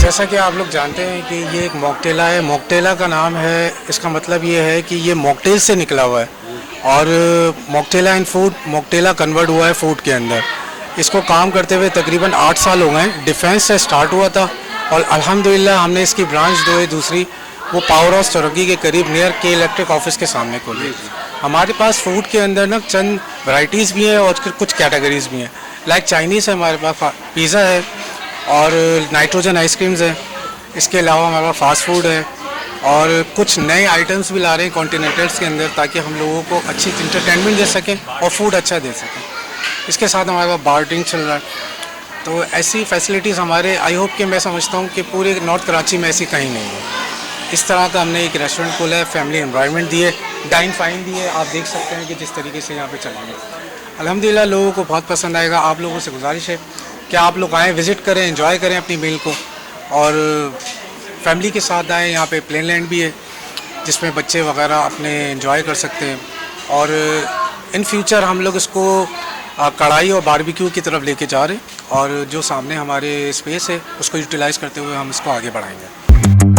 जैसा कि आप लोग जानते हैं कि ये एक मॉकटेला है। मॉकटेला का नाम है, इसका मतलब ये है कि ये मॉकटेल से निकला हुआ है और मॉकटेला इन फूड, मॉकटेला कन्वर्ट हुआ है फूड के अंदर। इसको काम करते हुए तकरीबन 8 साल हो गए हैं। डिफेंस से स्टार्ट हुआ था और अल्हम्दुलिल्लाह हमने इसकी ब्रांच जो है दूसरी वो पावर हाउस चौरंगी के करीब नियर के इलेक्ट्रिक ऑफिस के सामने खोली। हमारे पास फूड के अंदर ना चंद वैरायटीज़ भी हैं और कुछ कैटेगरीज भी हैं। लाइक चाइनीज़ है हमारे पास, पिज़्ज़ा है और नाइट्रोजन आइसक्रीम्स है। इसके अलावा हमारे पास फास्ट फूड है और कुछ नए आइटम्स भी ला रहे हैं कॉन्टिनेंटल्स के अंदर, ताकि हम लोगों को अच्छी इंटरटेनमेंट दे सकें और फूड अच्छा दे सकें। इसके साथ हमारे पास बार ड्रिंक चल रहा है। तो ऐसी फैसिलिटीज़ हमारे, आई होप कि मैं समझता हूँ कि पूरे नॉर्थ कराची में ऐसी कहीं नहीं है। इस तरह का हमने एक रेस्टोरेंट खोला है, फैमिली एनवायरनमेंट दिए, डाइन फाइन दिए। आप देख सकते हैं कि जिस तरीके से यहाँ पे चलेंगे अल्हम्दुलिल्लाह लोगों को बहुत पसंद आएगा। आप लोगों से गुजारिश है कि आप लोग आएँ, विज़िट करें, एंजॉय करें अपनी मील को और फैमिली के साथ आएँ। यहाँ पे प्लेन लैंड भी है जिसमें बच्चे वगैरह अपने एंजॉय कर सकते हैं और इन फ्यूचर हम लोग इसको कढ़ाई और बारबेक्यू की तरफ लेके जा रहे हैं और जो सामने हमारे स्पेस है उसको यूटिलाइज़ करते हुए हम इसको आगे बढ़ाएंगे।